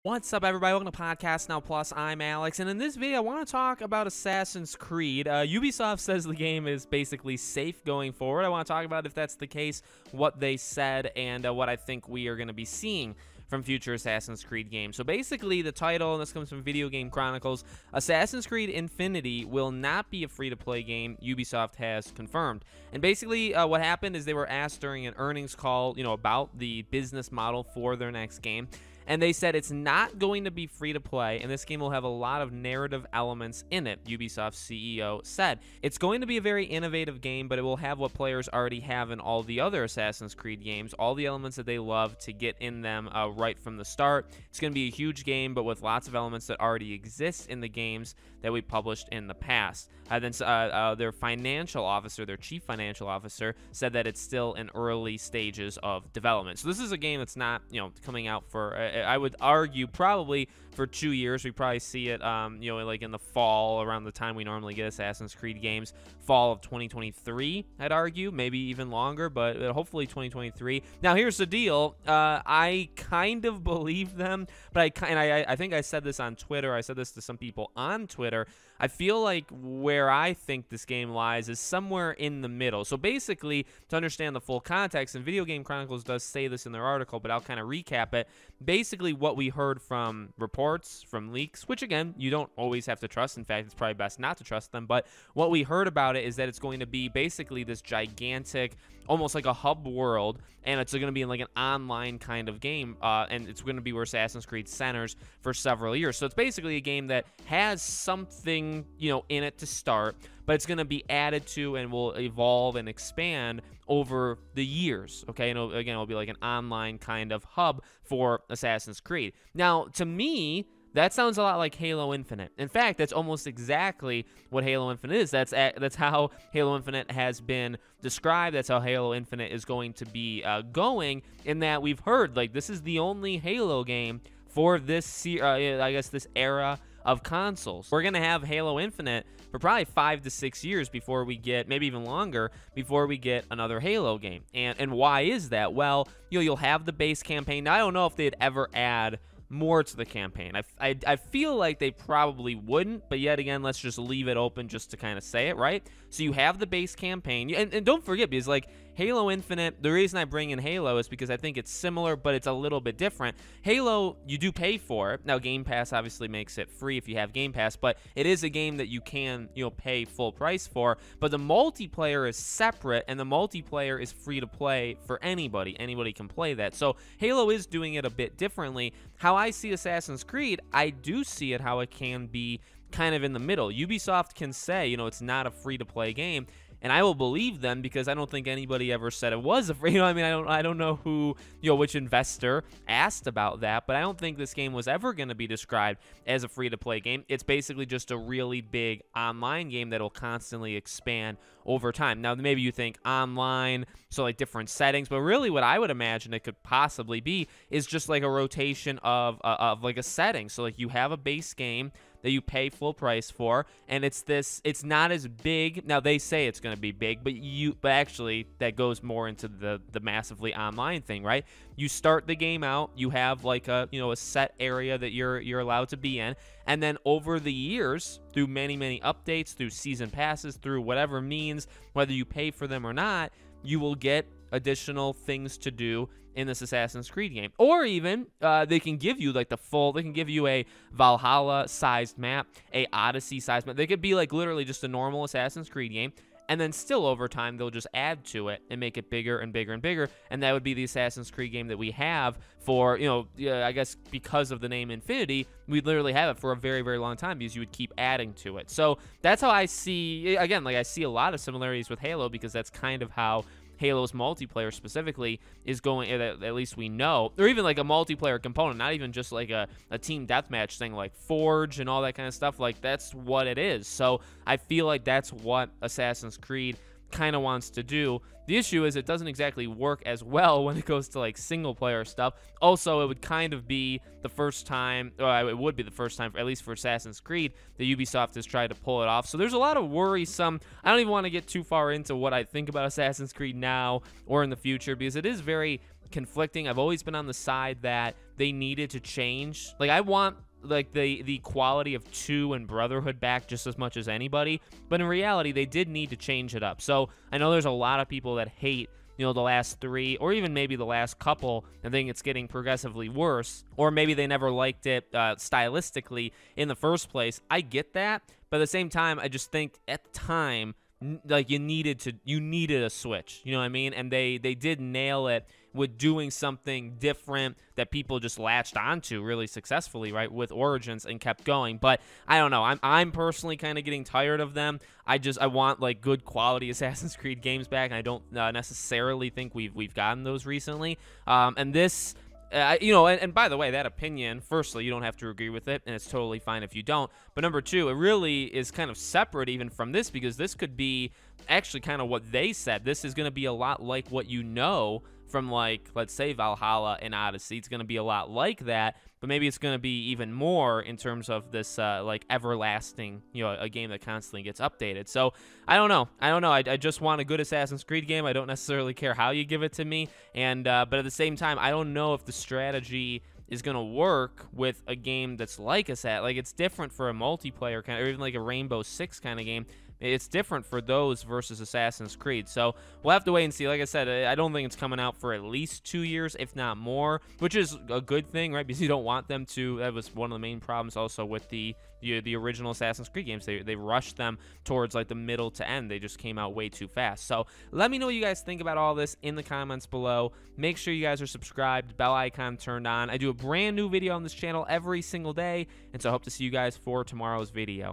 What's up, everybody? Welcome to Podcast Now Plus. I'm Alex, and in this video, I want to talk about Assassin's Creed. Ubisoft says the game is basically safe going forward. I want to talk about, if that's the case, what they said, and what I think we are going to be seeing from future Assassin's Creed games. So basically, the title, and this comes from Video Game Chronicles, Assassin's Creed Infinity will not be a free-to-play game, Ubisoft has confirmed. And basically, what happened is they were asked during an earnings call, about the business model for their next game. And they said it's not going to be free to play, and this game will have a lot of narrative elements in it, Ubisoft's CEO said. It's going to be a very innovative game, but it will have what players already have in all the other Assassin's Creed games, all the elements that they love to get in them right from the start. It's going to be a huge game, but with lots of elements that already exist in the games that we published in the past. Then their financial officer, their chief financial officer, said that it's still in early stages of development. So this is a game that's not, coming out for, I would argue, probably for 2 years. We probably see it, like in the fall, around the time we normally get Assassin's Creed games, fall of 2023, I'd argue, maybe even longer, but hopefully 2023. Now, here's the deal. I kind of believe them, but I think I said this on Twitter. I said this to some people on Twitter. I feel like where I think this game lies is somewhere in the middle. So basically, to understand the full context, and Video Game Chronicles does say this in their article, but I'll kind of recap it. Basically, what we heard from reports, from leaks, which again, you don't always have to trust. In fact, it's probably best not to trust them. But what we heard about it is that it's going to be basically this gigantic, almost like a hub world, and it's going to be in like an online kind of game, and it's going to be where Assassin's Creed centers for several years. So it's basically a game that has something, in it to start, but it's going to be added to and will evolve and expand over the years, okay? And again, it'll be like an online kind of hub for Assassin's Creed. Now, to me, that sounds a lot like Halo Infinite. In fact, that's almost exactly what Halo Infinite is. That's how Halo Infinite has been described. That's how Halo Infinite is going to be going, in that we've heard, like, this is the only Halo game for this, I guess, this era of consoles. We're going to have Halo Infinite for probably 5 to 6 years before we get, maybe even longer, before we get another Halo game. And why is that? Well, you'll have the base campaign. Now, I don't know if they'd ever add more to the campaign. I feel like they probably wouldn't, but yet again, let's just leave it open just to kind of say it, right? So you have the base campaign, and don't forget, because like Halo Infinite, the reason I bring in Halo is because I think it's similar, but it's a little bit different. Halo, you do pay for it. Now, Game Pass obviously makes it free if you have Game Pass, but it is a game that you can, pay full price for. But the multiplayer is separate, and the multiplayer is free to play for anybody. Anybody can play that. So Halo is doing it a bit differently. How I see Assassin's Creed, I do see it how it can be kind of in the middle. Ubisoft can say, it's not a free-to-play game, and I will believe them because I don't think anybody ever said it was a free. I don't know who, which investor asked about that, but I don't think this game was ever going to be described as a free-to-play game. It's basically just a really big online game that'll constantly expand over time. Now, maybe you think online, so like different settings, but really what I would imagine it could possibly be is just like a rotation of like a setting. So like you have a base game that you pay full price for, and it's not as big. Now, they say it's going to be big, but actually that goes more into the massively online thing, right? You start the game out, you have like a set area that you're allowed to be in, and then over the years, through many updates, through season passes, through whatever means, whether you pay for them or not, you will get additional things to do in this Assassin's Creed game. Or even they can give you like they can give you a Valhalla sized map, a Odyssey sized map. They could be like literally just a normal Assassin's Creed game, and then still over time they'll just add to it and make it bigger and bigger and bigger, and that would be the Assassin's Creed game that we have for, I guess because of the name Infinity, we'd literally have it for a very, very long time because you would keep adding to it. So that's how I see, again, like I see a lot of similarities with Halo, because that's kind of how Halo's multiplayer specifically is going, at least we know, or even like a multiplayer component, not even just like a team deathmatch thing like Forge and all that kind of stuff. Like, that's what it is. So I feel like that's what Assassin's Creed kind of wants to do. The issue is it doesn't exactly work as well when it goes to like single player stuff. Also, it would kind of be the first time, or it would be the first time, at least for Assassin's Creed, that Ubisoft has tried to pull it off. So there's a lot of worrisome. I don't even want to get too far into what I think about Assassin's Creed now or in the future, because it is very conflicting. I've always been on the side that they needed to change. Like, I want like the quality of 2 and Brotherhood back just as much as anybody, but in reality they did need to change it up. So I know there's a lot of people that hate, you know, the last 3 or even maybe the last couple and think it's getting progressively worse, or maybe they never liked it stylistically in the first place. I get that, but at the same time I just think at the time, like, you needed a switch, you know what I mean? And they did nail it with doing something different that people just latched onto really successfully, right, with Origins and kept going. But I don't know, I'm personally kind of getting tired of them. I want like good quality Assassin's Creed games back, and I don't necessarily think we've gotten those recently. And this, you know, and by the way, that opinion, firstly, you don't have to agree with it, and it's totally fine if you don't. But number 2, it really is kind of separate even from this, because this could be actually kind of what they said. This is going to be a lot like what you know from, like, let's say Valhalla and Odyssey. It's going to be a lot like that, but maybe it's going to be even more in terms of this like everlasting, you know, a game that constantly gets updated. So I don't know. I just want a good Assassin's Creed game. I don't necessarily care how you give it to me, and but at the same time, I don't know if the strategy is going to work with a game that's like it's different for a multiplayer kind of, or even like a Rainbow Six kind of game. It's different for those versus Assassin's Creed. So we'll have to wait and see. Like I said, I don't think it's coming out for at least 2 years, if not more, which is a good thing, right? Because you don't want them to. That was one of the main problems also with the original Assassin's Creed games. They rushed them towards like the middle to end. They just came out way too fast. So let me know what you guys think about all this in the comments below. Make sure you guys are subscribed, bell icon turned on. I do a brand new video on this channel every single day, and so I hope to see you guys for tomorrow's video.